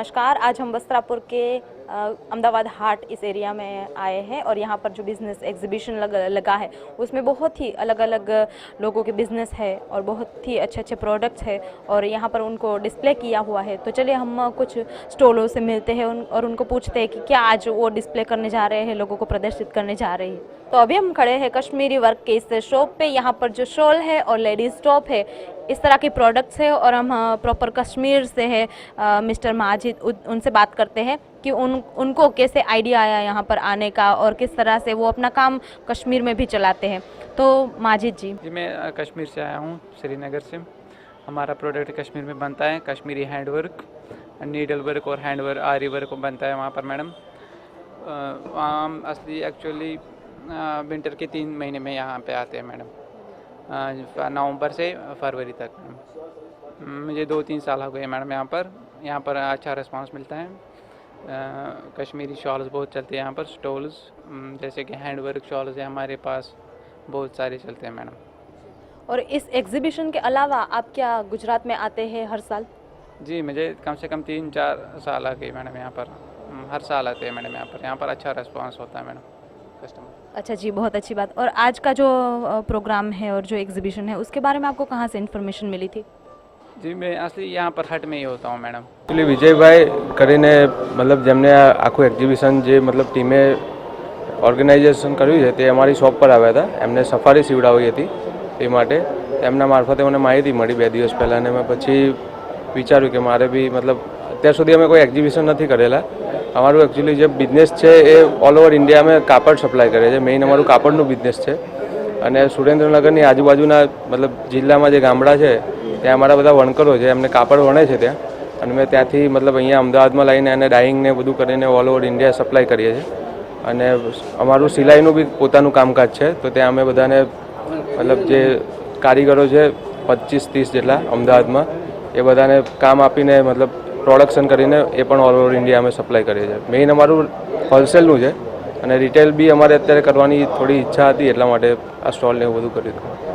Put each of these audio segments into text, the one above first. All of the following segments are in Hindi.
नमस्कार। आज हम वस्त्रापुर के अहमदाबाद हाट इस एरिया में आए हैं और यहाँ पर जो बिज़नेस एग्जीबिशन लगा है उसमें बहुत ही अलग अलग लोगों के बिज़नेस है और बहुत ही अच्छे अच्छे प्रोडक्ट्स है और यहाँ पर उनको डिस्प्ले किया हुआ है। तो चलिए हम कुछ स्टॉलों से मिलते हैं और उनको पूछते हैं कि क्या आज वो डिस्प्ले करने जा रहे हैं, लोगों को प्रदर्शित करने जा रहे हैं। तो अभी हम खड़े हैं कश्मीरी वर्क के इस शॉप पे। यहाँ पर जो शॉल है और लेडीज़ टॉप है, इस तरह के प्रोडक्ट्स है और हम प्रॉपर कश्मीर से है मिस्टर माजिद, उनसे बात करते हैं कि उनको कैसे आइडिया आया यहाँ पर आने का और किस तरह से वो अपना काम कश्मीर में भी चलाते हैं। तो माजिद जी। मैं कश्मीर से आया हूँ, श्रीनगर से। हमारा प्रोडक्ट कश्मीर में बनता है, कश्मीरी हैंडवर्क, नीडल वर्क और हैंड वर्क, आरी वर्क बनता है वहाँ पर मैडम। हम असली एक्चुअली विंटर के 3 महीने में यहाँ पे आते हैं मैडम, नवंबर से फरवरी तक मैडम। मुझे 2-3 साल हो गए मैडम यहाँ पर अच्छा रिस्पांस मिलता है। कश्मीरी शॉल्स बहुत चलते हैं यहाँ पर, स्टॉल्स जैसे कि हैंड वर्क शॉल्स है हमारे पास, बहुत सारे चलते हैं मैडम। और इस एग्जीबिशन के अलावा आप क्या गुजरात में आते हैं हर साल? जी, मुझे कम से कम 3-4 साल आ गए मैडम यहाँ पर। हर साल आते हैं मैडम यहाँ पर अच्छा रिस्पांस होता है मैडम कस्टमर। अच्छा जी, बहुत अच्छी बात। और आज का जो प्रोग्राम है और जो एग्जीबिशन है उसके बारे में आपको कहाँ से इन्फॉर्मेशन मिली थी? जी, मैं असली यहाँ पर हट में ही होता हूँ मैडम। एक्चुअली વિજયભાઈ કરીને મતલબ જેમને આખું એક્ઝિબિશન જે મતલબ ટીમે ઓર્ગેનાઇઝેશન કર્યું છે તે અમારી શોપ પર આવ્યા હતા. એમને સફારી સીવડાવી હતી તે માટે એમના મારફતે મને માહિતી મળી 2 દિવસ પહેલાં અને મેં પછી વિચાર્યું કે મારે બી મતલબ અત્યાર સુધી અમે કોઈ એક્ઝિબિશન નથી કરેલા. અમારું એકચ્યુઅલી જે બિઝનેસ છે એ ઓલ ઓવર ઇન્ડિયામાં કાપડ સપ્લાય કરે છે. મેઇન અમારું કાપડનું બિઝનેસ છે અને સુરેન્દ્રનગરની આજુબાજુના મતલબ જિલ્લામાં જે ગામડા છે ત્યાં અમારા બધા વણકરો છે, એમને કાપડ વણે છે ત્યાં, અને મેં ત્યાંથી મતલબ અહીંયા અમદાવાદમાં લઈને એને ડાઈંગ ને બધું કરીને ઓલ ઓવર ઇન્ડિયા સપ્લાય કરીએ છીએ. અને અમારું સિલાઈનું બી પોતાનું કામકાજ છે, તો ત્યાં અમે બધાને મતલબ જે કારીગરો છે 25-30 જેટલા અમદાવાદમાં, એ બધાને કામ આપીને મતલબ પ્રોડક્શન કરીને એ પણ ઓલ ઓવર ઇન્ડિયા અમે સપ્લાય કરીએ છીએ. મેઇન અમારું હોલસેલનું છે અને રિટેલ બી અમારે અત્યારે કરવાની થોડી ઈચ્છા હતી, એટલા માટે આ સ્ટોલને એવું બધું કર્યું હતું.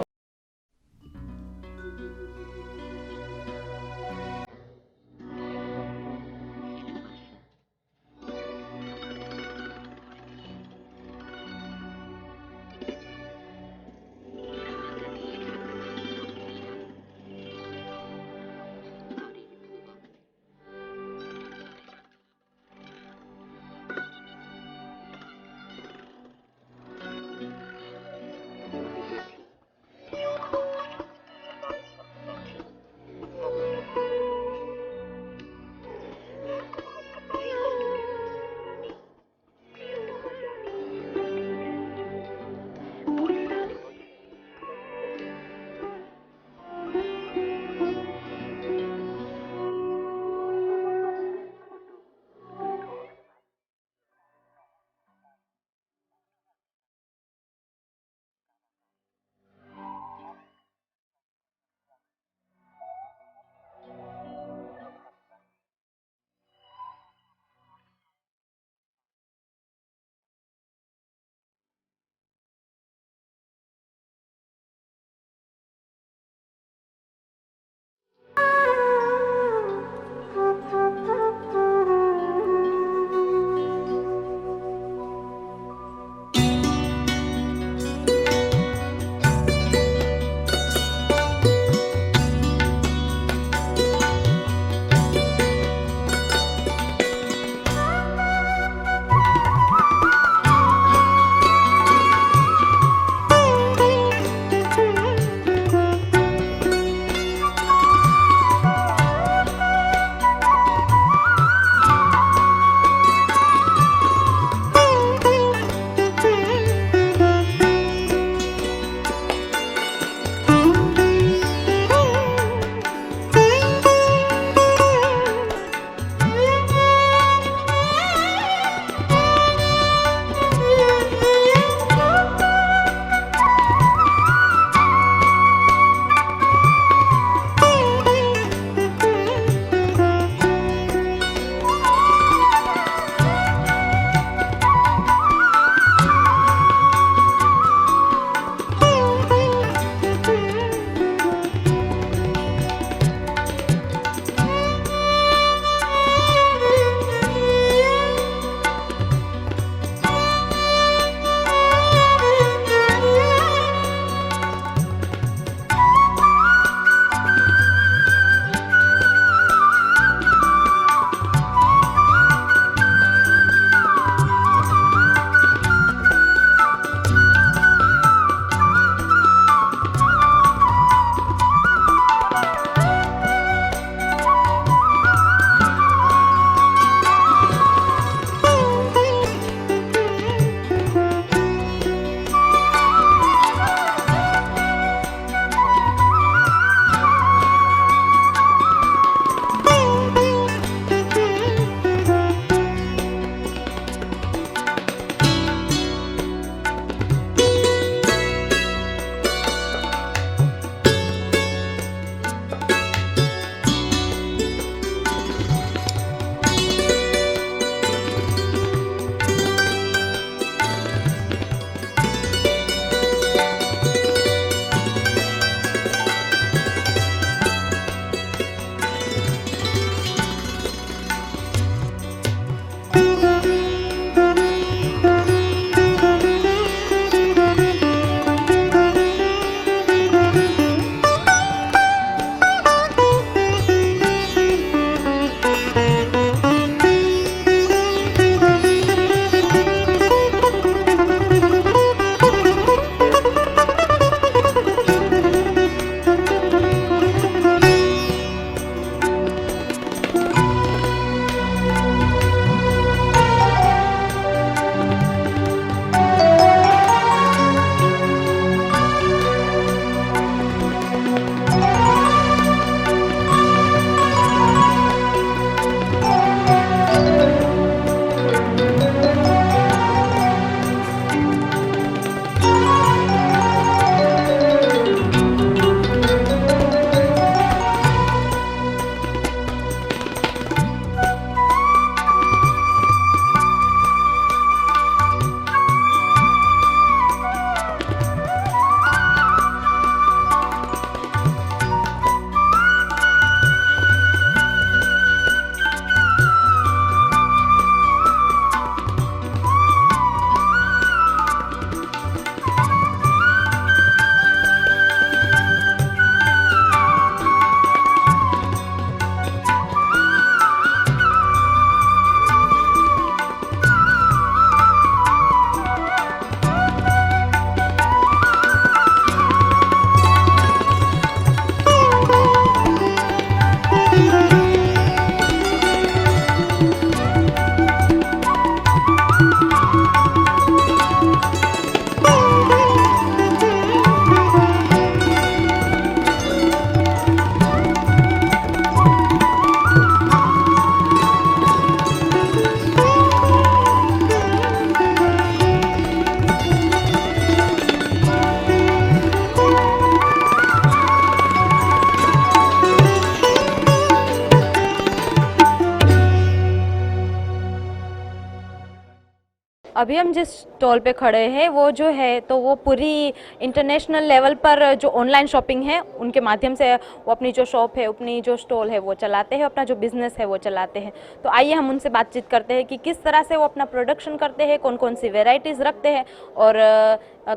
अभी हम जिस स्टॉल पे खड़े हैं वो जो है तो वो पूरी इंटरनेशनल लेवल पर जो ऑनलाइन शॉपिंग है उनके माध्यम से वो अपनी जो शॉप है, अपनी जो स्टॉल है वो चलाते हैं, अपना जो बिज़नेस है वो चलाते हैं। तो आइए हम उनसे बातचीत करते हैं कि किस तरह से वो अपना प्रोडक्शन करते हैं, कौन कौन सी वेराइटीज़ रखते हैं और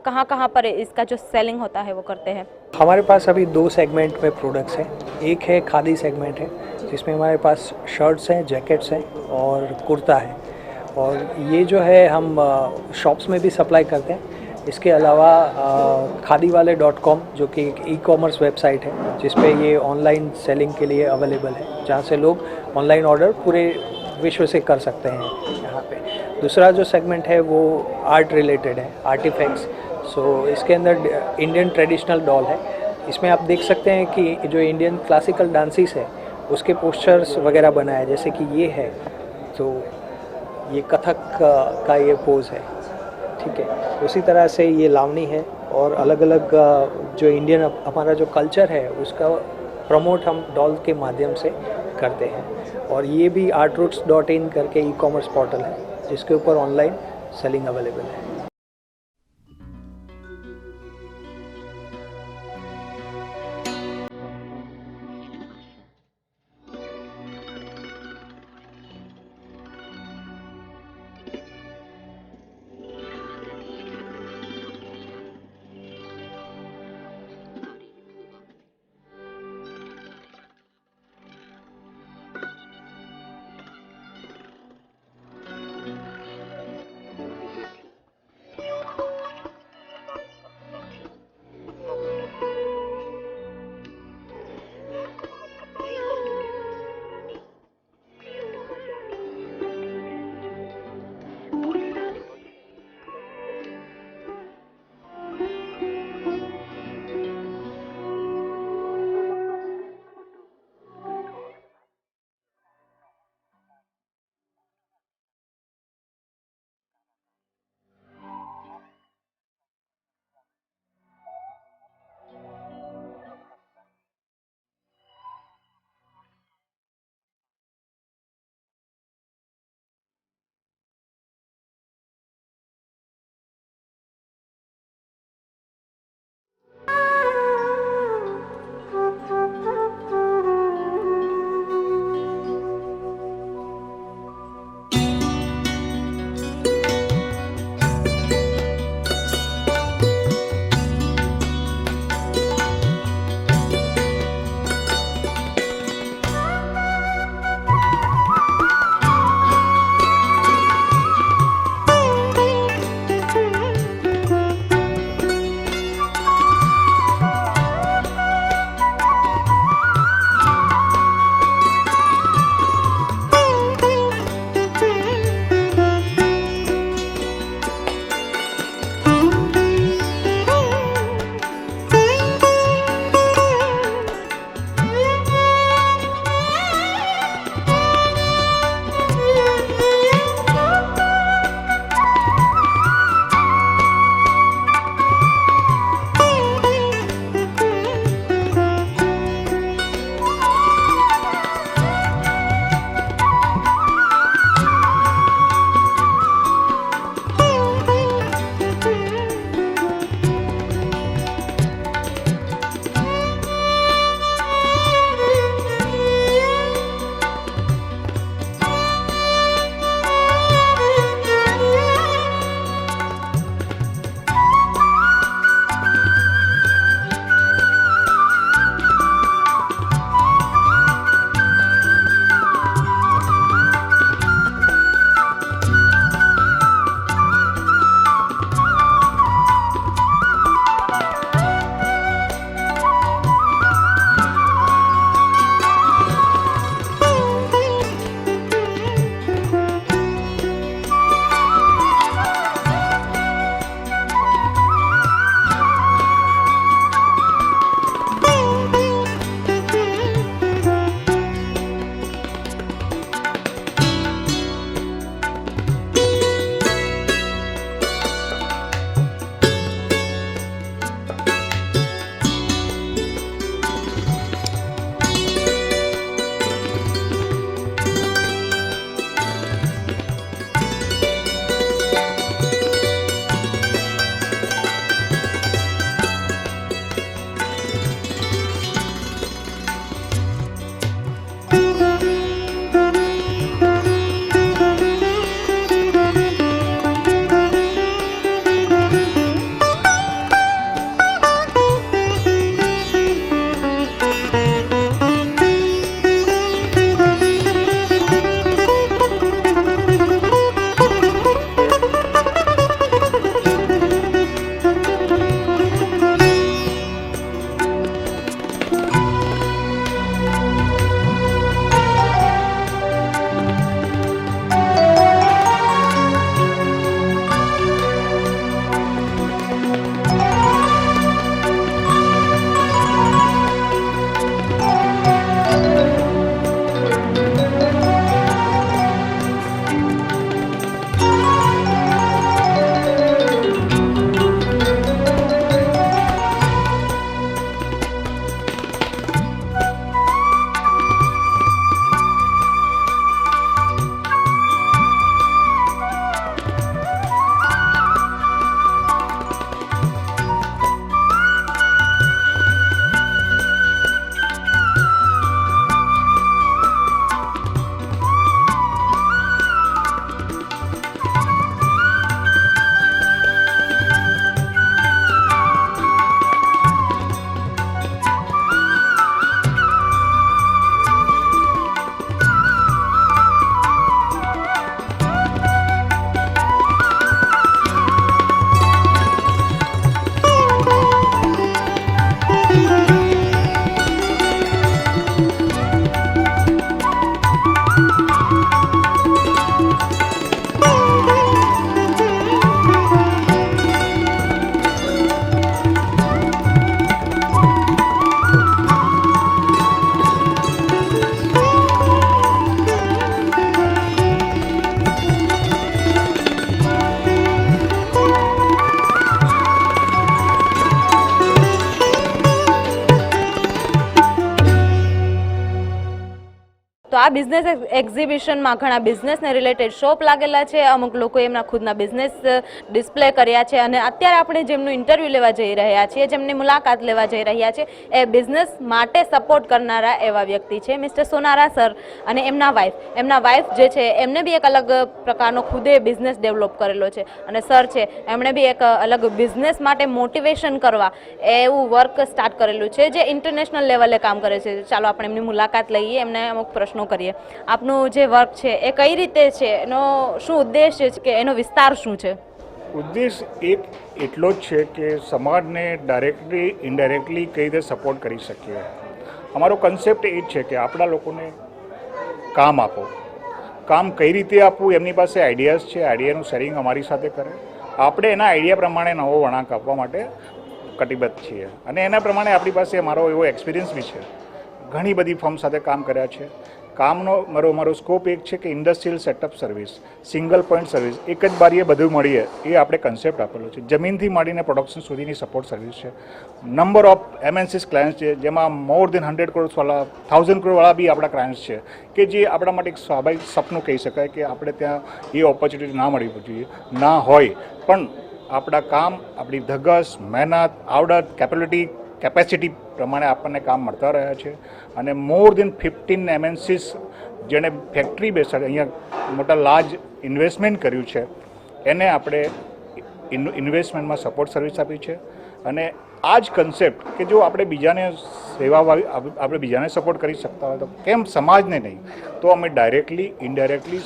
कहाँ कहाँ पर इसका जो सेलिंग होता है वो करते हैं। हमारे पास अभी 2 सेगमेंट में प्रोडक्ट्स हैं। एक है खादी सेगमेंट है जिसमें हमारे पास शर्ट्स हैं, जैकेट्स हैं और कुर्ता है, और ये जो है हम शॉप्स में भी सप्लाई करते हैं। इसके अलावा खादीवाले.com जो कि एक ई-कॉमर्स वेबसाइट है जिस पे ये ऑनलाइन सेलिंग के लिए अवेलेबल है, जहाँ से लोग ऑनलाइन ऑर्डर पूरे विश्व से कर सकते हैं यहाँ पे। दूसरा जो सेगमेंट है वो आर्ट रिलेटेड है, आर्टिफैक्ट्स। सो इसके अंदर इंडियन ट्रेडिशनल डॉल है। इसमें आप देख सकते हैं कि जो इंडियन क्लासिकल डांसिस है उसके पोस्चर्स वगैरह बनाए, जैसे कि ये है, तो ये कथक का ये पोज है, ठीक है। उसी तरह से ये लावनी है, और अलग अलग जो इंडियन हमारा जो कल्चर है उसका प्रमोट हम डॉल के माध्यम से करते हैं। और ये भी artroots.in करके ई-कॉमर्स पोर्टल है जिसके ऊपर ऑनलाइन सेलिंग अवेलेबल है। આ બિઝનેસ એક્ઝિબિશનમાં ઘણા બિઝનેસને રિલેટેડ શોપ લાગેલા છે, અમુક લોકોએ એમના ખુદના બિઝનેસ ડિસ્પ્લે કર્યા છે અને અત્યારે આપણે જેમનું ઇન્ટરવ્યૂ લેવા જઈ રહ્યા છીએ, જેમની મુલાકાત લેવા જઈ રહ્યા છીએ, એ બિઝનેસ માટે સપોર્ટ કરનારા એવા વ્યક્તિ છે મિસ્ટર સોનારા સર અને એમના વાઇફ જે છે એમને બી એક અલગ પ્રકારનો ખુદે બિઝનેસ ડેવલપ કરેલો છે અને સર છે એમણે બી એક અલગ બિઝનેસ માટે મોટિવેશન કરવા એવું વર્ક સ્ટાર્ટ કરેલું છે જે ઇન્ટરનેશનલ લેવલે કામ કરે છે. ચાલો આપણે એમની મુલાકાત લઈએ, એમને અમુક પ્રશ્નો કરીએ. આપનું જે વર્ક છે એ કઈ રીતે છે, એનો શું ઉદ્દેશ્ય છે કે એનો વિસ્તાર શું છે? ઉદ્દેશ એક એટલો જ છે કે સમાજને ડાયરેક્ટલી ઇનડાયરેક્ટલી કઈ રીતે સપોર્ટ કરી શકીએ. અમારો કન્સેપ્ટ એ જ છે કે આપણા લોકોને કામ આપો. કામ કઈ રીતે આપવું, એમની પાસે આઈડિયાઝ છે, આઈડિયાનું શેરિંગ અમારી સાથે કરે, આપણે એના આઈડિયા પ્રમાણે નવો વળાંક આપવા માટે કટિબદ્ધ છીએ અને એના પ્રમાણે આપણી પાસે અમારો એવો એક્સપિરિયન્સ બી છે. ઘણી બધી ફર્મ સાથે કામ કર્યા છે. કામનો મારો સ્કોપ એક છે કે industrial setup service, single point service, એક જ બારીએ બધું મળીએ એ આપણે કન્સેપ્ટ આપેલો છે. જમીનથી માંડીને પ્રોડક્શન સુધીની સપોર્ટ સર્વિસ છે. નંબર ઓફ MNCs ક્લાયન્ટ્સ છે, જેમાં મોર દેન 100 કરોડવાળા 1000 કરોડવાળા બી આપણા ક્લાયન્ટ્સ છે કે જે આપણા માટે એક સ્વાભાવિક સપનું કહી શકાય કે આપણે ત્યાં એ ઓપોર્ચ્યુનિટી ના મળવી જોઈએ, ના હોય પણ આપણા કામ, આપણી ધગસ, મહેનત, આવડત, કેપેસિટી પ્રમાણે આપણને કામ મળતા રહ્યા છે અને મોર દેન 15 MNCs જેણે ફેક્ટરી બેસાડી અહીંયા મોટા લાર્જ ઇન્વેસ્ટમેન્ટ કર્યું છે એને આપણે ઇન્વેસ્ટમેન્ટમાં સપોર્ટ સર્વિસ આપી છે. અને આ જ કન્સેપ્ટ કે જો આપણે બીજાને આપણે બીજાને સપોર્ટ કરી શકતા હોય તો કેમ સમાજને નહીં, તો અમે ડાયરેક્ટલી ઇનડાયરેક્ટલી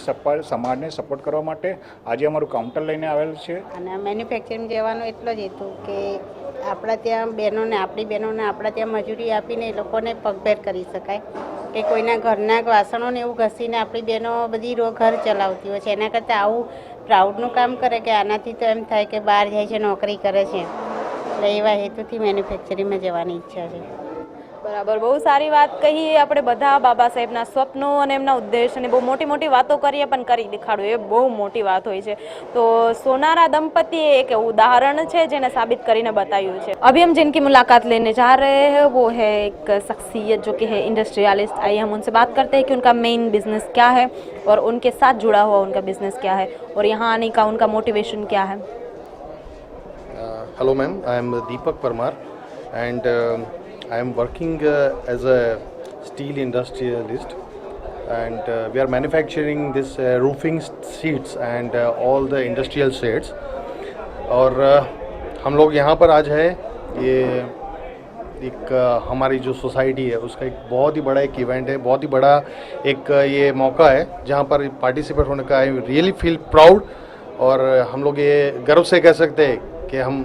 સમાજને સપોર્ટ કરવા માટે આજે અમારું કાઉન્ટર લઈને આવેલું છે. અને મેન્યુફેક્ચરિંગ જવાનો એટલો જ હેતુ કે આપણા ત્યાં બહેનોને આપણા ત્યાં મજૂરી આપીને એ લોકોને પગભેર કરી શકાય કે કોઈના ઘરના વાસણોને એવું ઘસીને આપણી બહેનો બધી ઘર ચલાવતી હોય છે. એના કરતાં આવું પ્રાઉડનું કામ કરે કે આનાથી તો એમ થાય કે બહાર જાય છે, નોકરી કરે છે. એટલે એવા હેતુથી મેન્યુફેક્ચરિંગમાં જવાની ઈચ્છા છે. બરાબર, બહુ સારી વાત કહી. આપણે બધા બાબા સાહેબના સ્વપ્નો અને એમના ઉદ્દેશ અને બહુ મોટી મોટી વાતો કરીએ પણ કરી દેખાડવું એ બહુ મોટી વાત હોય છે. તો સોનારા दंपति एक उदाहरण है जिन्हें साबित કરીને बताયું છે. अभी हम जिनकी मुलाकात लेने जा रहे हैं वो है एक शख्सियत जो कि है इंडस्ट्रियलिस्ट. आइए हम उनसे बात करते हैं कि उनका मेन बिजनेस क्या है और उनके साथ जुड़ा हुआ उनका बिजनेस क्या है और यहाँ आने का उनका मोटिवेशन क्या है. Hello ma'am, I am Deepak Parmar and I am working as a steel industrialist and we are manufacturing this roofing sheets and all the industrial sheds. और हम लोग यहाँ पर आज है, ये एक हमारी जो सोसाइटी है उसका एक बहुत ही बड़ा एक इवेंट है, बहुत ही बड़ा एक ये मौका है जहाँ पर पार्टिसिपेट होने का आई रियली फील प्राउड. और हम लोग ये गर्व से कह सकते हैं कि हम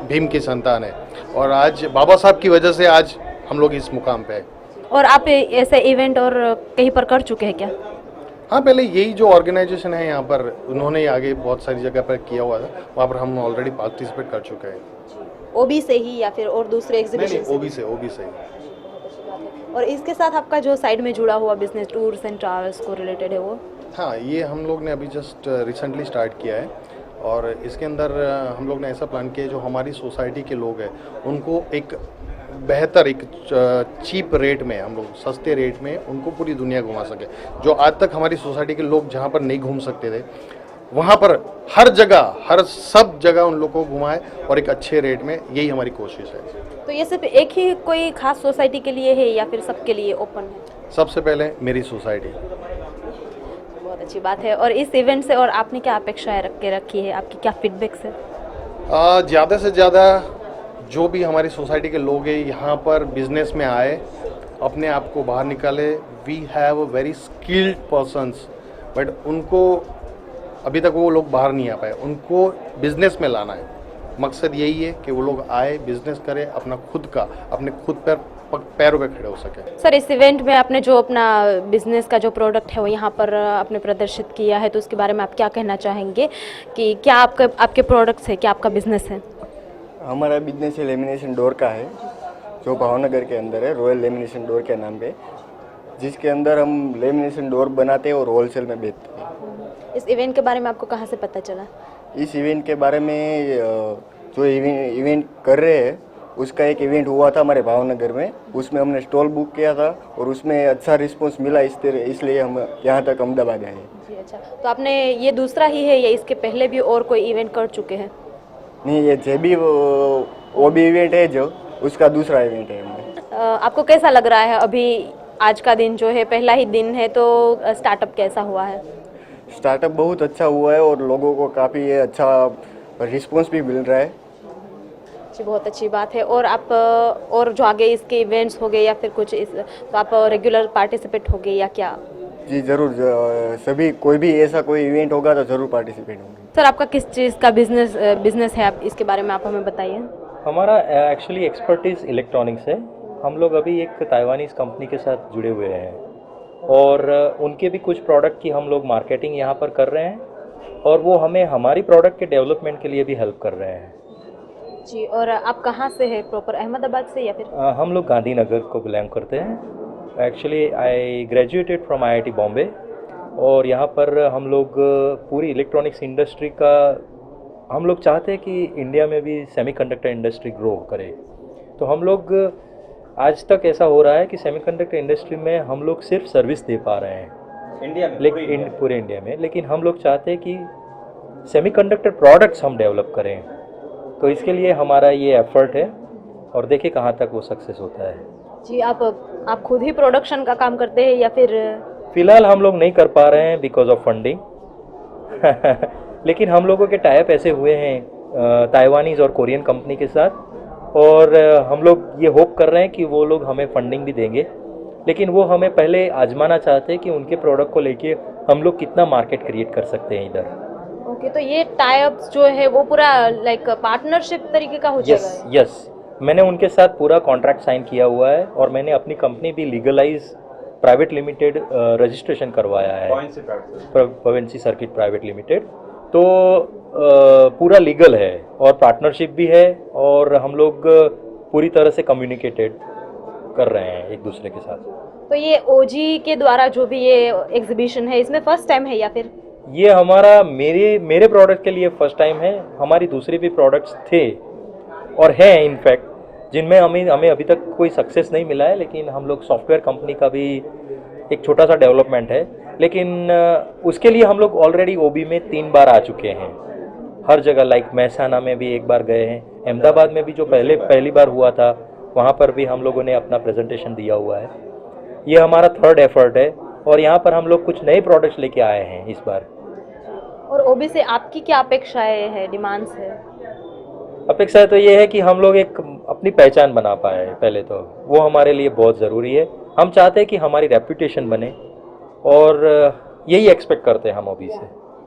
भीम की संतान है और आज बाबा साहब की वजह से आज हम लोग इस मुकाम पे है. और आप ऐसे इवेंट और कहीं पर कर चुके हैं क्या? हाँ, पहले यही जो ऑर्गेनाइजेशन है यहाँ पर उन्होंने आगे बहुत सारी जगह पर किया हुआ था, वहाँ पर हम ऑलरेडी पार्टिसिपेट कर चुके हैं. ओबी से ही या फिर और दूसरे एग्जीबिशन से? ओबी से ही. और इसके साथ आपका जो साइड में जुड़ा हुआ बिजनेस टूर्स एंड ट्रैवल्स को रिलेटेड है वो? हाँ, ये हम लोग ने अभी जस्ट रिसेंटली स्टार्ट किया है और इसके अंदर हम लोग ने ऐसा प्लान किया जो हमारी सोसाइटी के लोग हैं उनको एक बेहतर एक चीप रेट में, हम लोग सस्ते रेट में उनको पूरी दुनिया घुमा सके. जो आज तक हमारी सोसाइटी के लोग जहाँ पर नहीं घूम सकते थे वहाँ पर हर जगह, हर सब जगह उन लोगों को घुमाए और एक अच्छे रेट में, यही हमारी कोशिश है. तो ये सिर्फ एक ही कोई खास सोसाइटी के लिए है या फिर सबके लिए ओपन है? सबसे पहले मेरी सोसाइटी. बहुत अच्छी बात है. और इस इवेंट से और आपने क्या अपेक्षाएं रखी है, आपकी क्या फीडबैक्स है? ज़्यादा से ज़्यादा जो भी हमारी सोसाइटी के लोग हैं यहाँ पर बिजनेस में आए, अपने आप को बाहर निकाले. We have very skilled persons but उनको अभी तक वो लोग बाहर नहीं आ पाए. उनको बिजनेस में लाना है. मकसद यही है कि वो लोग आए, बिजनेस करें, अपना खुद का, अपने खुद पैरों पे खड़े हो सके. सर, इस इवेंट में आपने जो अपना बिजनेस का जो प्रोडक्ट है वो यहाँ पर आपने प्रदर्शित किया है, तो उसके बारे में आप क्या कहना चाहेंगे कि क्या आपके प्रोडक्ट्स है, क्या आपका बिजनेस है? हमारा बिजनेस लेमिनेशन डोर का है जो भावनगर के अंदर है, रॉयल लेमिनेशन डोर के नाम पे, जिसके अंदर हम लेमिनेशन डोर बनाते हैं और होलसेल में बेचते हैं. इस इवेंट के बारे में आपको कहाँ से पता चला? इस इवेंट के बारे में जो इवेंट कर रहे हैं उसका एक इवेंट हुआ था हमारे भावनगर में, उसमें हमने स्टॉल बुक किया था और उसमें अच्छा रिस्पॉन्स मिला, इसलिए हम यहाँ तक अहमदाबाद आए। जी अच्छा, तो आपने ये दूसरा ही है या इसके पहले भी और कोई इवेंट कर चुके हैं? नहीं, ये जो भी वो भी इवेंट है जो उसका दूसरा इवेंट है हमें। आपको कैसा लग रहा है अभी आज का दिन जो है, पहला ही दिन है, तो स्टार्टअप कैसा हुआ है? स्टार्टअप बहुत अच्छा हुआ है और लोगों को काफ़ी अच्छा रिस्पॉन्स भी मिल रहा है। जी बहुत अच्छी बात है। और आप और जो आगे इसके इवेंट्स हो गए या फिर कुछ तो आप रेगुलर पार्टिसिपेट हो गए या क्या? जी ज़रूर, सभी कोई भी ऐसा कोई इवेंट होगा तो ज़रूर पार्टिसिपेट होंगे। सर आपका किस चीज़ का बिजनेस है, आप इसके बारे में आप हमें बताइए। हमारा एक्चुअली एक्सपर्टीज़ इलेक्ट्रॉनिक्स है। हम लोग अभी एक ताइवानीज़ कंपनी के साथ जुड़े हुए हैं और उनके भी कुछ प्रोडक्ट की हम लोग मार्केटिंग यहाँ पर कर रहे हैं और वो हमें हमारी प्रोडक्ट के डेवलपमेंट के लिए भी हेल्प कर रहे हैं। जी, और आप कहाँ से है प्रॉपर, अहमदाबाद से या फिर? हम लोग गांधीनगर को बिलोंग करते हैं। Actually I graduated from IIT Bombay और यहाँ पर हम लोग पूरी इलेक्ट्रॉनिक्स इंडस्ट्री का हम लोग चाहते हैं कि इंडिया में भी सेमीकंडक्टर इंडस्ट्री ग्रो करे। तो हम लोग आज तक ऐसा हो रहा है कि सेमीकंडक्टर इंडस्ट्री में हम लोग सिर्फ सर्विस दे पा रहे हैं इंडिया में, लेकिन पूरे इंडिया में, लेकिन हम लोग चाहते हैं कि सेमीकंडक्टर प्रोडक्ट्स हम डेवलप करें। तो इसके लिए हमारा ये एफर्ट है और देखिए कहाँ तक वो सक्सेस होता है। जी, आप खुद ही प्रोडक्शन का काम करते हैं या फिर? फ़िलहाल हम लोग नहीं कर पा रहे हैं बिकॉज ऑफ फंडिंग लेकिन हम लोगों के टाइप ऐसे हुए हैं ताइवानीज़ और कोरियन कंपनी के साथ और हम लोग ये होप कर रहे हैं कि वो लोग हमें फंडिंग भी देंगे, लेकिन वो हमें पहले आजमाना चाहते हैं कि उनके प्रोडक्ट को लेके हम लोग कितना मार्केट क्रिएट कर सकते हैं इधर। ओके, तो ये टाइप्स जो है वो पूरा लाइक पार्टनरशिप तरीके का हो जाएगा? यस, मैंने उनके साथ पूरा कॉन्ट्रैक्ट साइन किया हुआ है और मैंने अपनी कंपनी भी लीगलाइज प्राइवेट लिमिटेड रजिस्ट्रेशन करवाया है, पवेंसी सर्किट प्राइवेट लिमिटेड। तो पूरा लीगल है और पार्टनरशिप भी है और हम लोग पूरी तरह से कम्युनिकेटेड कर रहे हैं एक दूसरे के साथ। तो ये ओजी के द्वारा जो भी ये एग्जीबिशन है, इसमें फर्स्ट टाइम है या फिर? ये हमारा मेरे प्रोडक्ट के लिए फर्स्ट टाइम है। हमारी दूसरी भी प्रोडक्ट्स थे और हैं इनफैक्ट, जिनमें हमें अभी तक कोई सक्सेस नहीं मिला है, लेकिन हम लोग सॉफ्टवेयर कंपनी का भी एक छोटा सा डेवलपमेंट है, लेकिन उसके लिए हम लोग ऑलरेडी ओबी में 3 बार आ चुके हैं हर जगह। लाइक महसाना में भी एक बार गए हैं, अहमदाबाद में भी जो पहली बार हुआ था वहाँ पर भी हम लोगों ने अपना प्रेजेंटेशन दिया हुआ है। ये हमारा 3rd एफर्ट है और यहाँ पर हम लोग कुछ नए प्रोडक्ट्स लेके आए हैं इस बार। और ओबी से आपकी क्या अपेक्षाएं है, डिमांड्स है? अपेक्षा तो ये है कि हम लोग एक अपनी पहचान बना पाए, पहले तो वो हमारे लिए बहुत ज़रूरी है। हम चाहते हैं कि हमारी रेपुटेशन बने और यही एक्सपेक्ट करते हैं हम ओबी से।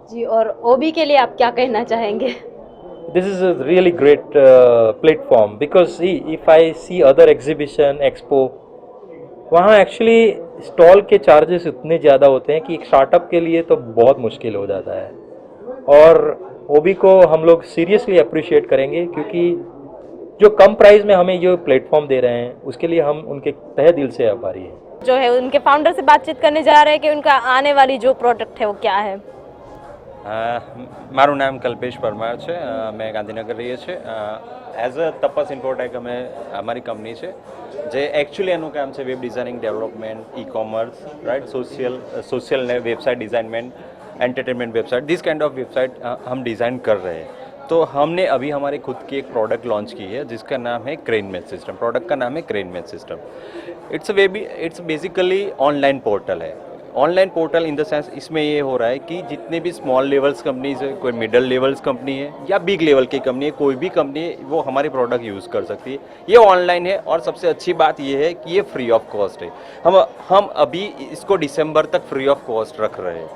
जी, और ओबी के लिए आप क्या कहना चाहेंगे? This is a really great platform because if I see other exhibition expo, वहाँ एक्चुअली स्टॉल के चार्जेस इतने ज़्यादा होते हैं कि एक स्टार्टअप के लिए तो बहुत मुश्किल हो जाता है और ओबी को हम लोग सीरियसली अप्रिशिएट करेंगे क्योंकि जो कम प्राइस में हमें जो प्लेटफॉर्म दे रहे हैं उसके लिए हम उनके तहे दिल से आभारी हैं। जो है उनके फाउंडर से बातचीत करने जा रहे हैं कि उनका आने वाली जो प्रोडक्ट है वो क्या है। મારું નામ કલ્પેશ પરમાર છે, મેં ગાંધીનગર રહીએ છીએ। એઝ અ તપસ ઇન્ફોટેક અમે અમારી કંપની છે જે એકચ્યુઅલી એનું કામ છે web designing, development, e commerce, right, social website designment, entertainment website, this kind of website हम डिज़ाइन कर रहे हैं। तो हमने अभी हमारी खुद की एक प्रोडक्ट लॉन्च की है जिसका नाम है क्रेनमेट सिस्टम। प्रोडक्ट का नाम है cranemate system. It's basically online portal है। Online portal in the sense इसमें ये हो रहा है कि जितने भी स्मॉल लेवल्स कंपनीज है, कोई मिडल लेवल्स कंपनी है या बिग लेवल की कंपनी है, कोई भी कंपनी है वो हमारे प्रोडक्ट यूज़ कर सकती है। ये ऑनलाइन है और सबसे अच्छी बात ये है कि ये फ्री ऑफ कॉस्ट है। हम अभी इसको दिसंबर तक फ्री ऑफ कॉस्ट रख रहे हैं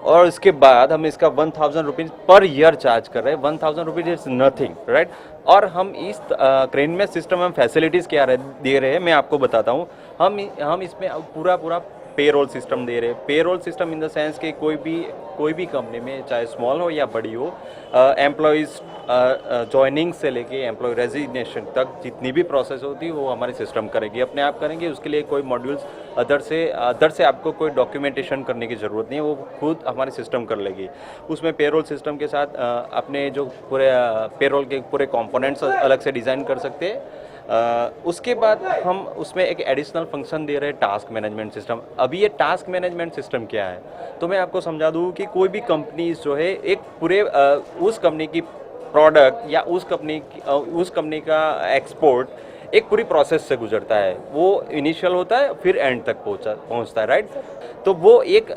और इसके बाद हम इसका 1000 रुपीज़ पर ईयर चार्ज कर रहे हैं। 1000 रुपीज़ इज़ नथिंग, राइट। और हम इस क्रेनमेट सिस्टम में फैसिलिटीज़ क्या दे रहे हैं मैं आपको बताता हूँ। हम इसमें पूरा पेरोल सिस्टम दे रहे हैं। Payroll system in the sense कि कोई भी कंपनी में चाहे स्मॉल हो या बड़ी हो, एम्प्लॉयज़ जॉइनिंग से लेके एम्प्लॉय रेजिग्नेशन तक जितनी भी प्रोसेस होती है वो हमारे सिस्टम करेगी, अपने आप करेंगे। उसके लिए कोई मॉड्यूल्स अदर से आपको कोई डॉक्यूमेंटेशन करने की ज़रूरत नहीं है, वो खुद हमारे सिस्टम कर लेगी। उसमें पेरोल सिस्टम के साथ अपने जो पूरे पेरोल के पूरे कंपोनेंट्स अलग से डिज़ाइन कर सकते हैं। उसके बाद हम उसमें एक एडिशनल फंक्शन दे रहे हैं टास्क मैनेजमेंट सिस्टम। अभी ये टास्क मैनेजमेंट सिस्टम क्या है, तो मैं आपको समझा दूँ कि कोई भी कंपनी जो है एक पूरे उस कंपनी की प्रोडक्ट या उस कंपनी का एक्सपोर्ट एक पूरी प्रोसेस से गुजरता है। वो इनिशियल होता है फिर एंड तक पहुंचता है, राइट। तो वो एक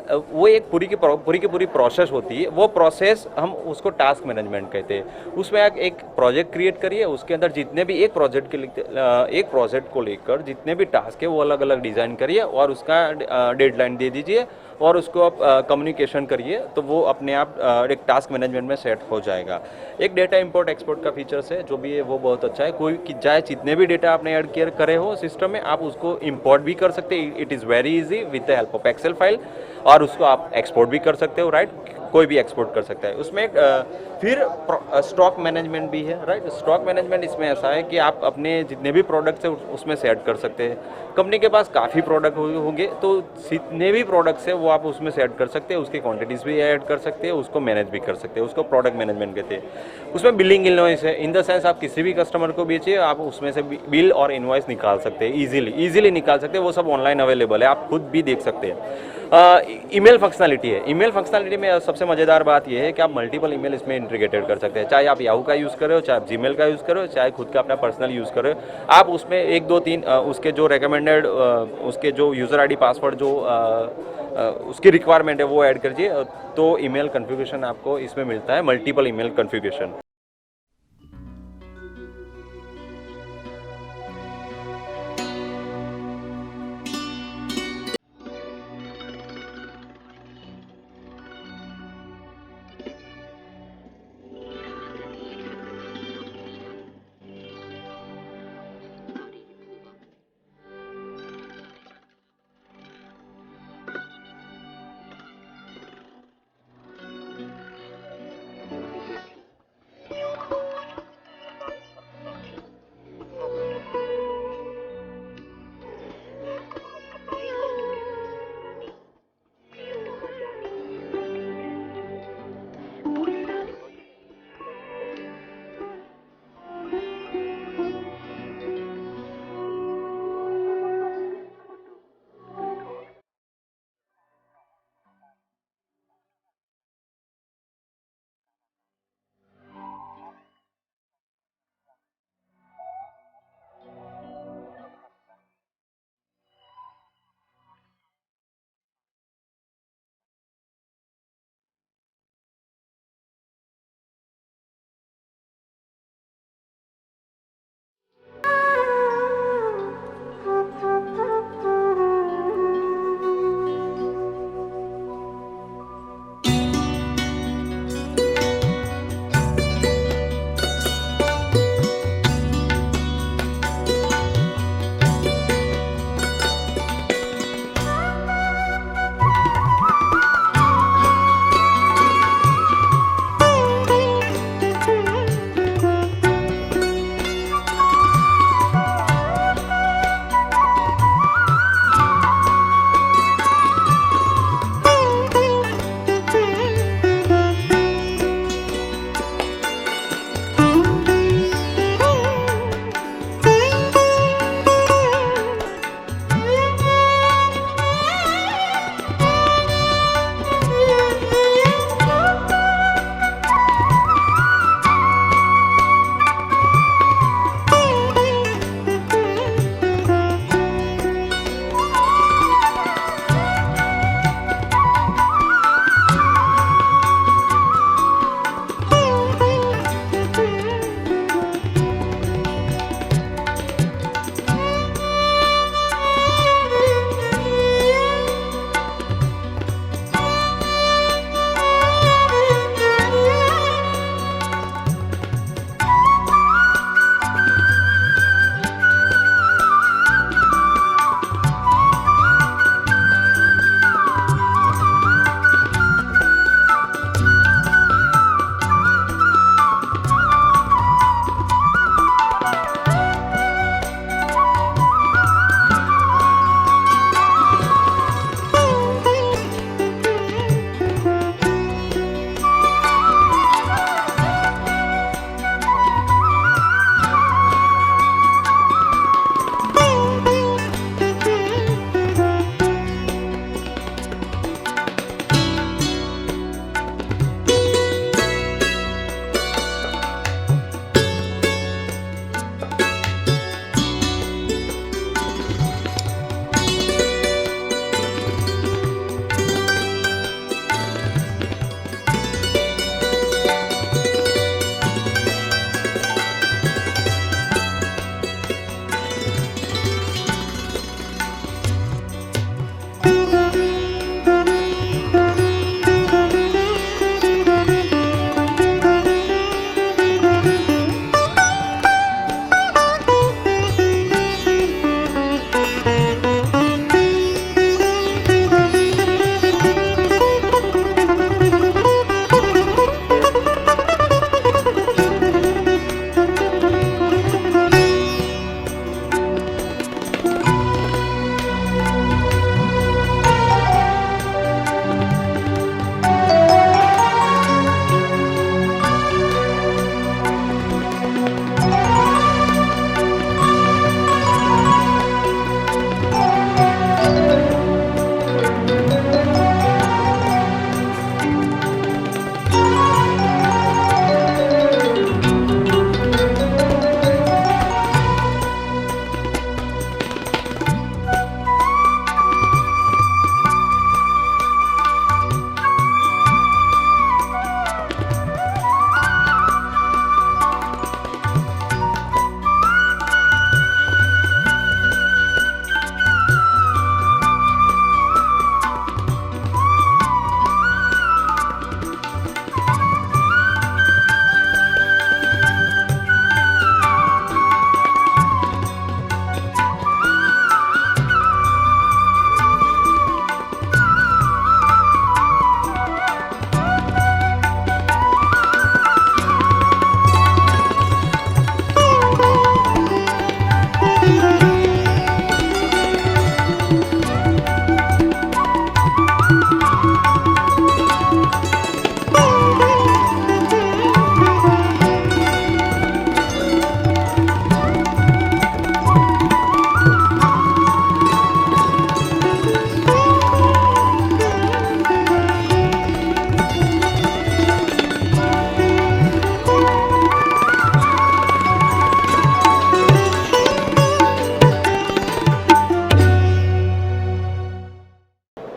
पूरी की पूरी प्रोसेस होती है। वो प्रोसेस हम उसको टास्क मैनेजमेंट कहते हैं। उसमें आप एक प्रोजेक्ट क्रिएट करिए, उसके अंदर जितने भी एक प्रोजेक्ट को लेकर जितने भी टास्क है वो अलग अलग डिज़ाइन करिए और उसका डेडलाइन दे दीजिए और उसको आप कम्युनिकेशन करिए, तो वो अपने आप एक टास्क मैनेजमेंट में सेट हो जाएगा। एक डेटा इंपोर्ट एक्सपोर्ट का फीचर्स है जो भी है वो बहुत अच्छा है। कोई चाहे जितने भी डेटा आपने ऐड करे हो सिस्टम में, आप उसको इंपोर्ट भी कर सकते हैं। It is very easy with the help of excel file, और उसको आप एक्सपोर्ट भी कर सकते हो, राइट। कोई भी एक्सपोर्ट कर सकता है उसमें। फिर स्टॉक मैनेजमेंट भी है, राइट। स्टॉक मैनेजमेंट इसमें ऐसा है कि आप अपने जितने भी प्रोडक्ट्स हैं उसमें से ऐड कर सकते हैं। कंपनी के पास काफ़ी प्रोडक्ट होंगे तो जितने भी प्रोडक्ट्स हैं वो आप उसमें से ऐड कर सकते हैं, उसकी क्वांटिटीज़ भी ऐड कर सकते हैं, उसको मैनेज भी कर सकते हैं। उसको प्रोडक्ट मैनेजमेंट कहते हैं। उसमें बिलिंग इनवॉइस है, इन द सेंस आप किसी भी कस्टमर को बेचिए, आप उसमें से बिल और इनवॉइस निकाल सकते हैं, ईजिली निकाल सकते हैं। वो सब ऑनलाइन अवेलेबल है, आप खुद भी देख सकते हैं। ईमेल फंक्शनलिटी है। ईमेल फंक्शनलिटी में सबसे मज़ेदार बात यह है कि आप मल्टीपल ईमेल इसमें इंटीग्रेटेड कर सकते हैं। चाहे आप याहू का यूज़ करो, चाहे आप जीमेल का यूज़ करो, चाहे खुद का अपना पर्सनल यूज़ करो, आप उसमें 1 2 3 उसके जो रिकमेंडेड उसके जो यूज़र आईडी पासवर्ड जो उसकी रिक्वायरमेंट है वो ऐड करिए, तो ईमेल कन्फिगरेशन आपको इसमें मिलता है, मल्टीपल ईमेल कन्फिगरेशन।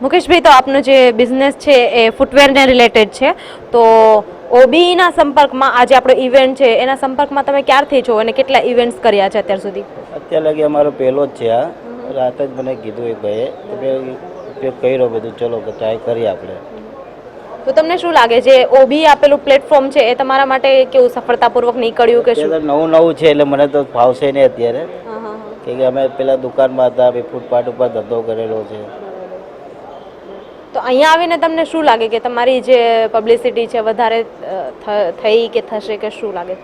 મુકેશભાઈ, તો આપનો જે બિઝનેસ છે એ ફૂટવેરને રિલેટેડ છે, તો ઓબીના સંપર્કમાં આજે આપણો ઇવેન્ટ છે એના સંપર્કમાં તમે ક્યારથી છો અને કેટલા ઇવેન્ટ્સ કર્યા છે અત્યાર સુધી? અત્યાર લગી અમારો પહેલો જ છે આ. રાત જ મને કીધું એક ભાઈએ તો મેં ઉપયોગ કર્યો બધું, ચલો કે ટ્રાય કરીએ આપણે. તો તમને શું લાગે છે ઓબી આપેલું પ્લેટફોર્મ છે એ તમારા માટે કેવું સફળતાપૂર્વક નીકળ્યું કે શું? નવું છે એટલે મને તો ફાવશે નહીં અત્યારે, કે અમે પેલા દુકાનમાં હતા, ફૂટપાથ ઉપર ધંધો કરેલો છે. તો અહીંયા આવીને તમને શું લાગે કે તમારી જે પબ્લિસિટી છે વધારે થઈ કે થશે કે શું લાગે?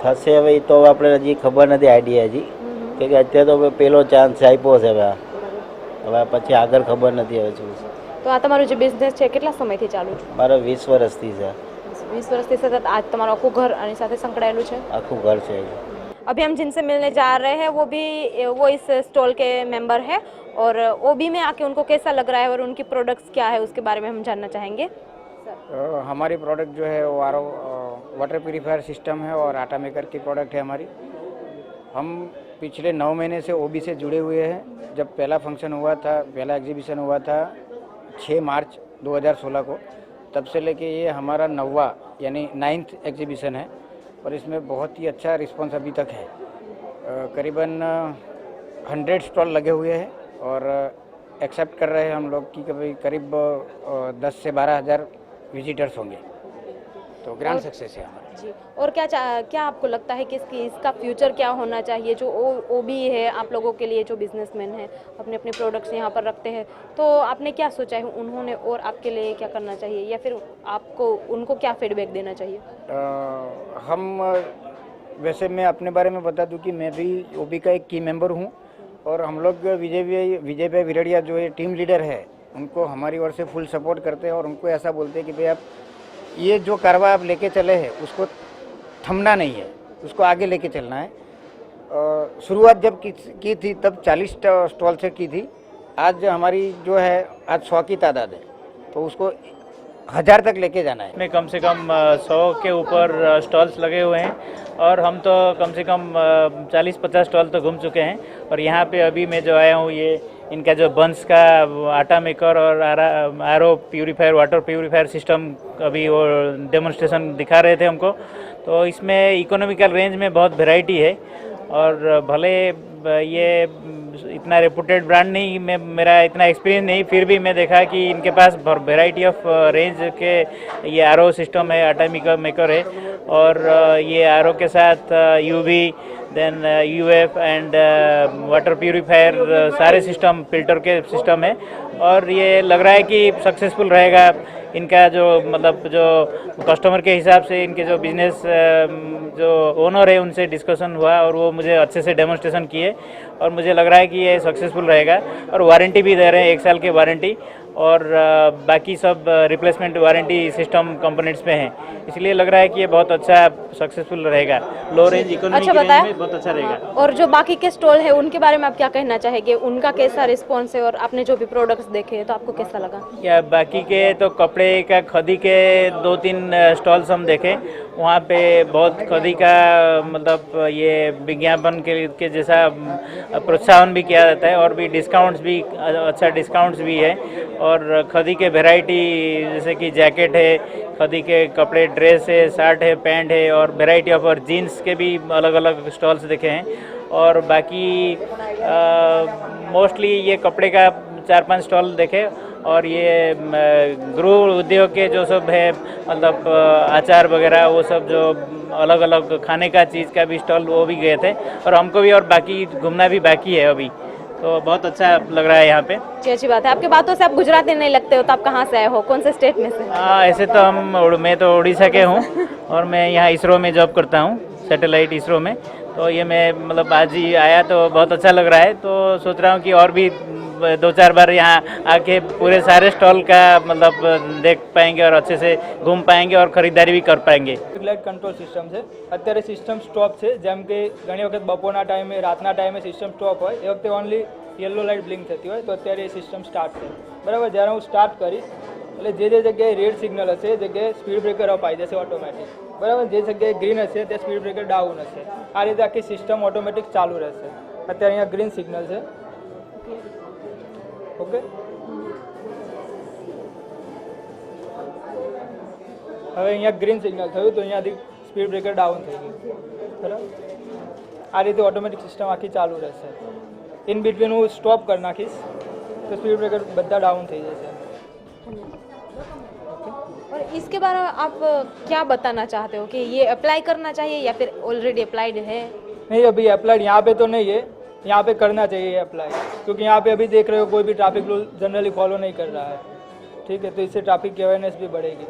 થશે હવે એ તો આપણે હજી ખબર નથી, આઈડિયા હજી, કે અત્યારે તો પેલો ચાન્સ આપ્યો છે. હવે પછી આગળ ખબર નથી હવે શું છે. તો આ તમારું જે બિઝનેસ છે કેટલા સમયથી ચાલુ છે? મારો 20 વર્ષથી છે. 20 વર્ષથી सतत आज તમારું આખું ઘર આની સાથે સંકળાયેલું છે? આખું ઘર છે. अभी हम जिनसे मिलने जा रहे हैं वो इस स्टॉल के मेंबर हैं और ओबी में आके उनको कैसा लग रहा है और उनकी प्रोडक्ट्स क्या है उसके बारे में हम जानना चाहेंगे. हमारी प्रोडक्ट जो है वो आरओ वाटर प्यूरीफायर सिस्टम है और आटा मेकर की प्रोडक्ट है हमारी. हम पिछले 9 महीने से ओबी से जुड़े हुए हैं. जब पहला फंक्शन हुआ था, पहला एग्जीबिशन हुआ था 6 मार्च 2016 को, तब से लेके ये हमारा 9वां यानी 9th एग्जीबिशन है और इसमें बहुत ही अच्छा रिस्पांस अभी तक है. करीबन 100 स्टॉल लगे हुए हैं और एक्सेप्ट कर रहे हैं हम लोग कि भाई करीब 10 से 12 हज़ार विजिटर्स होंगे. तो ग्रैंड सक्सेस है हमारा जी. और क्या आपको लगता है कि इसका फ्यूचर क्या होना चाहिए? जो ओबी है आप लोगों के लिए, जो बिजनेसमैन हैं अपने अपने प्रोडक्ट्स यहाँ पर रखते हैं, तो आपने क्या सोचा है उन्होंने और आपके लिए क्या करना चाहिए या फिर आपको उनको क्या फीडबैक देना चाहिए? हम वैसे मैं अपने बारे में बता दूं कि मैं भी ओबी का एक की मेंबर हूं और हम लोग विजय भाई विरड़िया जो है टीम लीडर है, उनको हमारी ओर से फुल सपोर्ट करते हैं और उनको ऐसा बोलते हैं कि भाई आप ये जो कारवा आप लेके चले हैं उसको थमना नहीं है, उसको आगे लेके चलना है. शुरुआत जब की थी तब 40 स्टॉल से की थी. आज हमारी जो है आज 100 की तादाद है, तो उसको 1000 तक लेके जाना है. में कम से कम 100 के ऊपर स्टॉल्स लगे हुए हैं और हम तो कम से कम 40-50 स्टॉल तो घूम चुके हैं. और यहाँ पे अभी मैं जो आया हूँ, ये इनका जो बंस का आटा मेकर और RO purifier water purifier system अभी वो डेमोन्स्ट्रेशन दिखा रहे थे हमको. तो इसमें इकोनॉमिकल रेंज में बहुत वैरायटी है और भले ये इतना रेपुटेड ब्रांड नहीं, मेरा इतना एक्सपीरियंस नहीं, फिर भी मैं देखा कि इनके पास वैरायटी ऑफ रेंज के ये आरओ सिस्टम है, आटा मेकर है और ये आरओ के साथ UV then UF and water purifier सारे सिस्टम फिल्टर के सिस्टम है. और ये लग रहा है कि सक्सेसफुल रहेगा. इनका जो मतलब जो कस्टमर के हिसाब से इनके जो बिजनेस जो ओनर है उनसे डिस्कशन हुआ और वो मुझे अच्छे से डेमोन्स्ट्रेशन किए और मुझे लग रहा है कि ये सक्सेसफुल रहेगा. और वारंटी भी दे रहे हैं, 1 साल की वारंटी और बाकी सब रिप्लेसमेंट वारंटी सिस्टम कंपोनेंट्स में है. इसलिए लग रहा है कि ये बहुत अच्छा सक्सेसफुल रहेगा. लो रेंज इकोनॉमिक रेंज में बहुत अच्छा रहेगा. और जो बाकी के स्टॉल है उनके बारे में आप क्या कहना चाहेंगे? उनका कैसा रिस्पॉन्स है और आपने जो भी प्रोडक्ट्स देखे तो आपको कैसा लगा? या बाकी के तो कपड़े का खदी के 2-3 स्टॉल्स हम देखे, वहाँ पे बहुत खदी का मतलब ये विज्ञापन के जैसा प्रोत्साहन भी किया जाता है और भी डिस्काउंट्स भी अच्छा डिस्काउंट्स भी है. और खदी के वैरायटी जैसे कि जैकेट है, खदी के कपड़े, ड्रेस है, शर्ट है, पैंट है और वैरायटी ऑफ और जीन्स के भी अलग अलग स्टॉल्स देखे हैं. और बाकी मोस्टली ये कपड़े का 4-5 स्टॉल देखे और ये गृह उद्योग के जो सब है मतलब अचार वगैरह वो सब जो अलग अलग खाने का चीज़ का भी स्टॉल वो भी गए थे और हमको भी और बाकी घूमना भी बाकी है अभी. तो बहुत अच्छा लग रहा है यहाँ पे. जी, अच्छी बात है. आपके बातों से आप गुजराती नहीं लगते हो, तो आप कहाँ से आए हो, कौन से स्टेट में से? ऐसे तो मैं तो उड़ीसा के हूँ और मैं यहाँ इसरो में जॉब करता हूँ, सैटेलाइट इसरो में. तो ये मैं मतलब आज ही आया तो बहुत अच्छा लग रहा है. तो सोच रहा हूँ कि और भी 2-4 बार यहाँ आके पूरे सारे स्टॉल का मतलब देख पाएंगे और अच्छे से घूम पाएंगे और खरीदारी भी कर पाएंगे. લાઇટ કંટ્રોલ સિસ્ટમ છે. અત્યારે સિસ્ટમ સ્ટોપ છે, જેમ કે ઘણી વખત બપોરના ટાઈમે રાતના ટાઈમે સિસ્ટમ સ્ટોપ હોય એ વખતે ઓનલી યલો લાઇટ બ્લિંક થતી હોય, તો અત્યારે એ સિસ્ટમ સ્ટાર્ટ છે. બરાબર, જ્યારે હું સ્ટાર્ટ કરીશ એટલે જે જગ્યાએ રેડ સિગ્નલ હશે એ જગ્યાએ સ્પીડ બ્રેકર અપ આવી જશે ઓટોમેટિક. બરાબર, જે જગ્યાએ ગ્રીન હશે ત્યાં સ્પીડ બ્રેકર ડાઉન હશે. આ રીતે આખી સિસ્ટમ ઓટોમેટિક ચાલુ રહેશે. અત્યારે અહીંયા ગ્રીન સિગ્નલ છે. ઓકે, હવે અહીંયા ગ્રીન સિગ્નલ થયું તો અહીંયાથી સ્પીડ બ્રેકર ડાઉન થઈ ગયું, બરાબર. આ રીતે ઓટોમેટિક સિસ્ટમ આખી ચાલુ રહેશે. ઇન બિટવીન હું સ્ટોપ કરી નાખીશ તો સ્પીડ બ્રેકર બધા ડાઉન થઈ જશે. और इसके बारे में आप क्या बताना चाहते हो कि ये अप्लाई करना चाहिए या फिर ऑलरेडी अप्लाइड है? नहीं, अभी अप्लाइड यहाँ पे तो नहीं है, यहाँ पे करना चाहिए अप्लाई, क्योंकि यहाँ पे अभी देख रहे हो कोई भी ट्रैफिक रूल जनरली फॉलो नहीं कर रहा है. ठीक है, तो इससे ट्रैफिक की अवेयरनेस भी बढ़ेगी.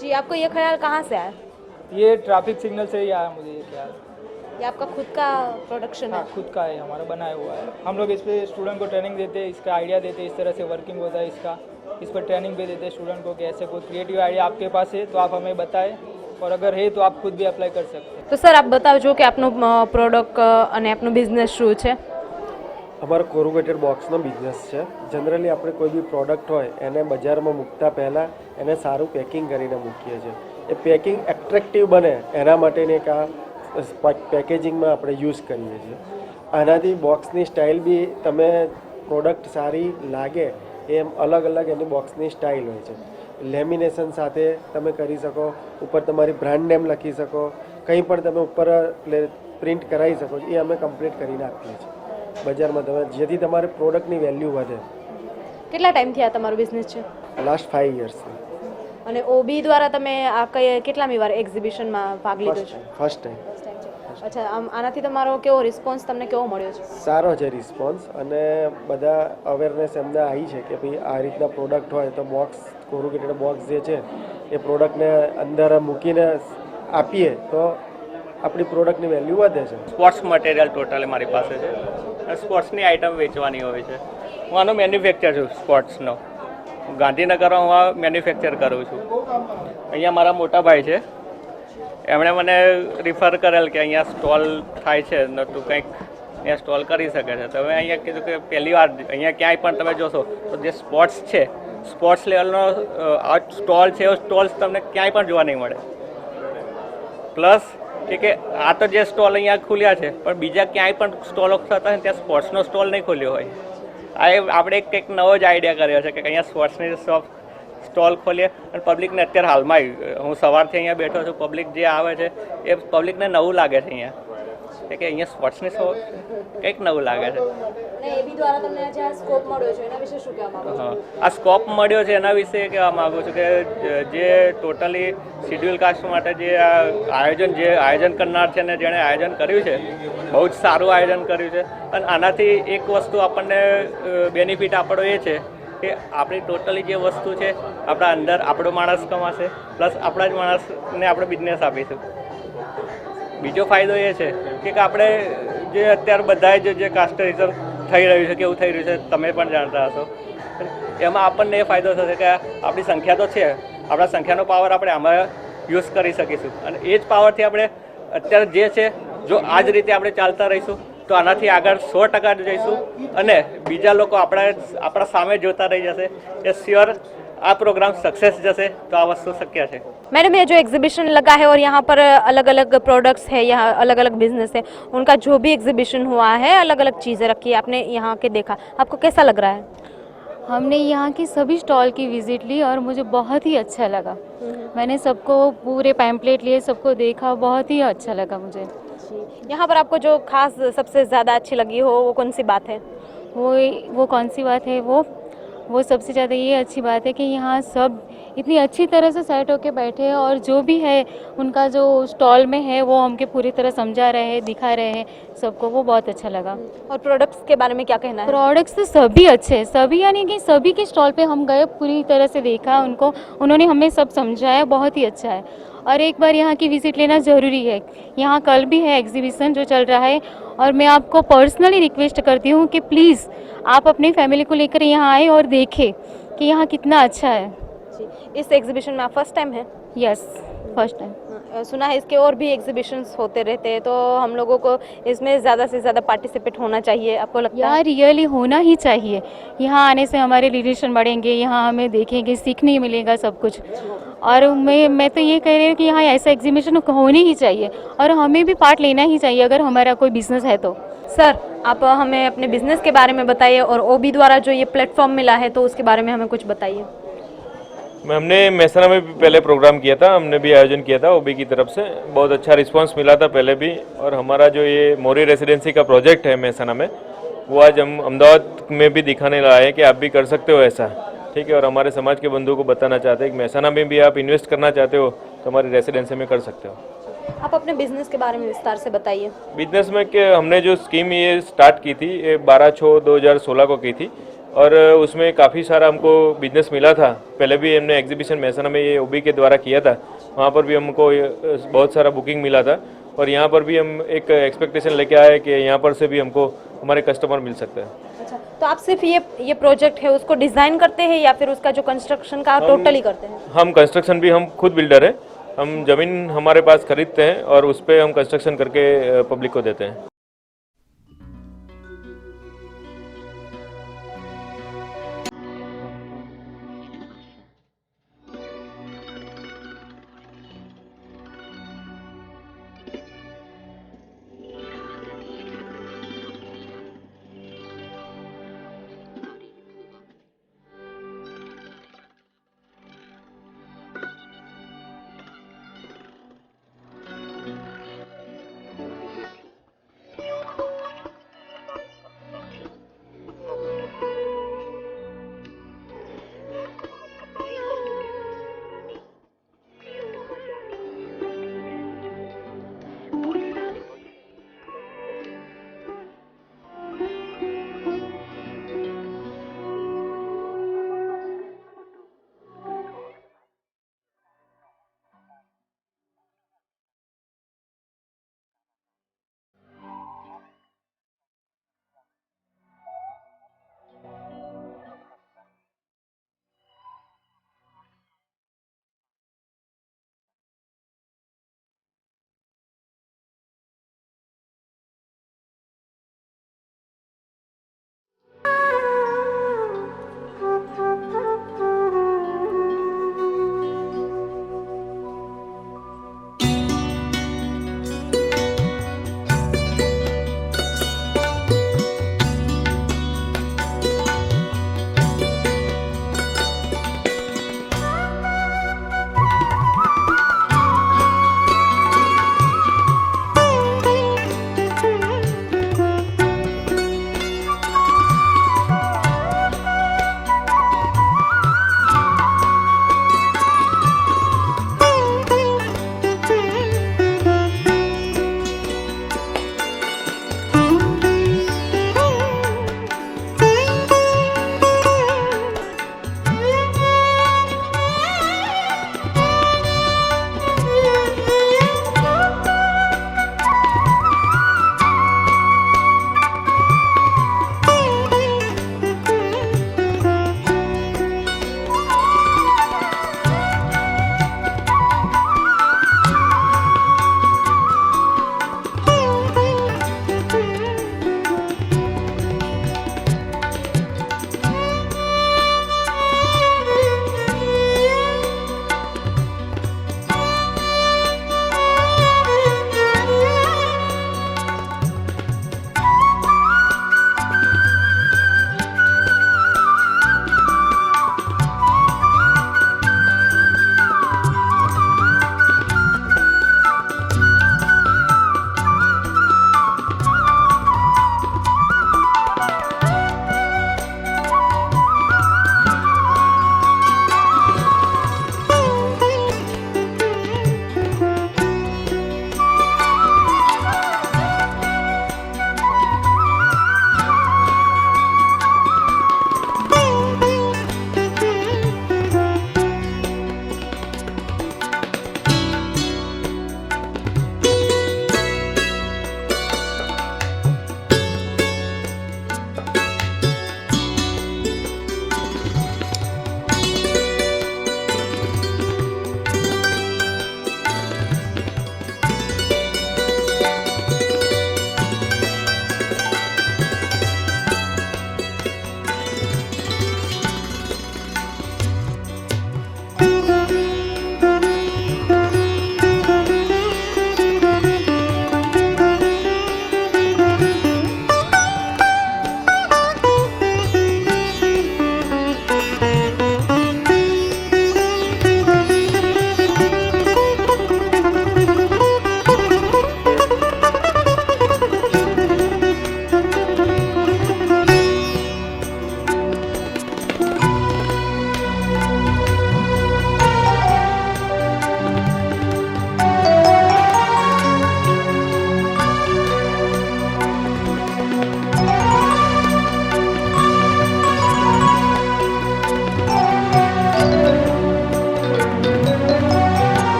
जी, आपको ये ख्याल कहाँ से आया? ये ट्रैफिक सिग्नल से ही आया मुझे ये ख्याल. ये आपका खुद का प्रोडक्शन है? हाँ, खुद का है, हमारा बनाया हुआ है. हम लोग इस पर स्टूडेंट को ट्रेनिंग देते हैं, इसका आइडिया देते हैं, इस तरह से वर्किंग होता है इसका, इस पर ट्रेनिंग भी देते हैं स्टूडेंट को कि ऐसे कोई क्रिएटिव आइडिया आपके पास है तो आप हमें बताएं, और अगर है तो आप खुद भी अप्लाई कर सकते हैं. तो सर आप बताओ कि आपનો પ્રોડક્ટ અને આપનો બિઝનેસ શું છે? અમારો કોરુગેટેડ બોક્સનો બિઝનેસ છે. જનરલી આપણે કોઈ બી પ્રોડક્ટ હોય એને બજારમાં મૂકતા પહેલાં એને સારું પેકિંગ કરીને મૂકીએ છીએ. એ પેકિંગ એટ્રેક્ટિવ બને એના માટેની એક આ પેકેજિંગમાં આપણે યુઝ કરીએ છીએ. આનાથી બોક્સની સ્ટાઇલ બી તમે પ્રોડક્ટ સારી લાગે એમ અલગ અલગ એની બોક્સની સ્ટાઇલ હોય છે. લેમિનેશન સાથે તમે કરી શકો, ઉપર તમારી બ્રાન્ડ નેમ લખી શકો, કંઈ પણ તમે ઉપર પ્રિન્ટ કરાવી શકો. એ અમે કમ્પ્લીટ કરીને આપીએ છીએ બજારમાં, તમે જેથી તમારે પ્રોડક્ટની વેલ્યુ વધે. કેટલા ટાઈમથી આ તમારો બિઝનેસ છે? લાસ્ટ 5 યર્સથી. અને ઓબી દ્વારા તમે આ કેટલામી વાર એક્ઝિબિશનમાં ભાગ લીધો છે? First time. અચ્છા, આનાથી તમારો કેવો રિસ્પોન્સ તમને કેવો મળ્યો છે? સારો છે રિસ્પોન્સ, અને બધા અવેરનેસ એમને આવી છે કે ભાઈ આ રીતના પ્રોડક્ટ હોય તો બોક્સ, કોરુગેટેડ બોક્સ જે છે એ પ્રોડક્ટને અંદર મૂકીને આપીએ તો આપણી પ્રોડક્ટની વેલ્યુ વધે છે. સ્પોર્ટ્સ મટીરિયલ ટોટલ મારી પાસે છે, સ્પોર્ટ્સની આઇટમ વેચવાની હોય છે. હું આનો મેન્યુફેક્ચર છું સ્પોર્ટ્સનો. ગાંધીનગરમાં હું આ મેન્યુફેક્ચર કરું છું. અહીંયા મારા મોટા ભાઈ છે, એમણે મને રિફર કરેલ કે અહીંયા સ્ટોલ થાય છે ને તું કંઈક અહીંયા સ્ટોલ કરી શકે છે. તો હવે અહીંયા કીધું કે પહેલી વાર અહીંયા ક્યાંય પણ તમે જોશો તો જે સ્પોર્ટ્સ છે, સ્પોર્ટ્સ લેવલનો આ સ્ટોલ છે, એવો સ્ટોલ્સ તમને ક્યાંય પણ જોવા નહીં મળે. પ્લસ કે આ તો જે સ્ટોલ અહીંયા ખુલ્યા છે પણ બીજા ક્યાંય પણ સ્ટોલો થતા હોય ત્યાં સ્પોર્ટ્સનો સ્ટોલ નહીં ખોલ્યો હોય. આ આપણે કંઈક નવો જ આઈડિયા કર્યો છે કે અહીંયા સ્પોર્ટ્સની શોપ સ્ટોલ ખોલીએ અને પબ્લિકને અત્યારે હાલમાં હું સવારથી અહીંયા બેઠો છું, પબ્લિક જે આવે છે એ પબ્લિકને નવું લાગે છે અહીંયા કે અહીંયા સ્પોર્ટ્સની શોપ કંઈક નવું લાગે છે. આ સ્કોપ મળ્યો છે એના વિશે કહેવા માગું છું કે જે ટોટલી શિડ્યુલ કાસ્ટ માટે જે આયોજન કરનાર છે ને જેણે આયોજન કર્યું છે, બહુ જ સારું આયોજન કર્યું છે. અને આનાથી એક વસ્તુ આપણને બેનિફિટ આપણો એ છે કે આપણી ટોટલી જે વસ્તુ છે આપણા અંદર આપણો માણસ કમાશે, પ્લસ આપણા જ માણસને આપણે બિઝનેસ આપીશું. બીજો ફાયદો એ છે કે આપણે જે અત્યારે બધાએ જે કાસ્ટરિઝમ થઈ રહ્યું છે, કેવું થઈ રહ્યું છે તમે પણ જાણતા હશો, એમાં આપણને એ ફાયદો થશે કે આપણી સંખ્યા તો છે, આપણા સંખ્યાનો પાવર આપણે આમાં યુઝ કરી શકીશું. અને એ જ પાવરથી આપણે અત્યારે જે છે જો આ જ રીતે આપણે ચાલતા રહીશું તો આનાથી આગળ 100% જઈશું અને બીજા લોકો આપણા સામે જોતા રહી જશે. એ શ્યોર આ प्रोग्राम सक्सेस जैसे तो आ वस्तु शक्य है. मैडम, ये जो एग्जीबिशन लगा है और यहाँ पर अलग अलग प्रोडक्ट्स है, यहाँ अलग अलग बिजनेस है, उनका जो भी एग्जीबिशन हुआ है अलग अलग चीज़ें रखी है, आपने यहाँ के देखा, आपको कैसा लग रहा है? हमने यहाँ की सभी स्टॉल की विज़िट ली और मुझे बहुत ही अच्छा लगा. मैंने सबको पूरे पैम्पलेट लिए, सबको देखा, बहुत ही अच्छा लगा मुझे. यहाँ पर आपको जो खास सबसे ज़्यादा अच्छी लगी हो वो कौन सी बात है? वो कौन सी बात है? वो सबसे ज़्यादा ये अच्छी बात है कि यहाँ सब इतनी अच्छी तरह से सेट होके बैठे हैं और जो भी है उनका जो स्टॉल में है वो हमके पूरी तरह समझा रहे हैं, दिखा रहे हैं सबको, वो बहुत अच्छा लगा. और प्रोडक्ट्स के बारे में क्या कहना है? प्रोडक्ट्स तो सभी अच्छे हैं, सभी यानी कि सभी के स्टॉल पे हम गए, पूरी तरह से देखा उनको, उन्होंने हमें सब समझाया, बहुत ही अच्छा है. और एक बार यहाँ की विज़िट लेना ज़रूरी है. यहाँ कल भी है एग्जीबिशन जो चल रहा है और मैं आपको पर्सनली रिक्वेस्ट करती हूँ कि प्लीज़ आप अपनी फैमिली को लेकर यहाँ आए और देखें कि यहाँ कितना अच्छा है. इस एग्जीबिशन में आप फर्स्ट टाइम हैं? Yes, first time. सुना है इसके और भी एग्जीबिशंस होते रहते हैं, तो हम लोगों को इसमें ज़्यादा से ज़्यादा पार्टिसिपेट होना चाहिए, आपको लगता है? यार रियली होना ही चाहिए. यहाँ आने से हमारे रिलेशन बढ़ेंगे, यहाँ हमें देखेंगे, सीखने मिलेगा सब कुछ. और मैं तो ये कह रही हूँ कि यहाँ ऐसा एग्जीबिशन होनी ही चाहिए और हमें भी पार्ट लेना ही चाहिए अगर हमारा कोई बिजनेस है तो. सर आप हमें अपने बिजनेस के बारे में बताइए और ओबी द्वारा जो ये प्लेटफॉर्म मिला है तो उसके बारे में हमें कुछ बताइए। हमने मेहसाना में भी पहले प्रोग्राम किया था, हमने भी आयोजन किया था ओबी की तरफ से, बहुत अच्छा रिस्पांस मिला था पहले भी। और हमारा जो ये मोरी रेसिडेंसी का प्रोजेक्ट है मेहसाना में, वो आज हम अहमदाबाद में भी दिखाने लाए हैं कि आप भी कर सकते हो ऐसा, ठीक है। और हमारे समाज के बंधुओं को बताना चाहते हैं कि मेहसाना में भी आप इन्वेस्ट करना चाहते हो तो हमारी रेसिडेंसी में कर सकते हो। आप अपने बिजनेस के बारे में विस्तार से बताइए। बिजनेस में कि हमने जो स्कीम ये स्टार्ट की थी, ये 12/6/2016 को की थी और उसमें काफ़ी सारा हमको बिजनेस मिला था। पहले भी हमने एग्जीबिशन मेहसाना में ये ओबी के द्वारा किया था, वहाँ पर भी हमको बहुत सारा बुकिंग मिला था। और यहाँ पर भी हम एक एक्सपेक्टेशन लेके आए कि यहाँ पर से भी हमको हमारे कस्टमर मिल सकते हैं। अच्छा, तो आप सिर्फ ये प्रोजेक्ट है उसको डिज़ाइन करते हैं या फिर उसका जो कंस्ट्रक्शन का टोटली करते हैं? हम कंस्ट्रक्शन भी, हम खुद बिल्डर है, हम ज़मीन हमारे पास खरीदते हैं और उस पर हम कंस्ट्रक्शन करके पब्लिक को देते हैं।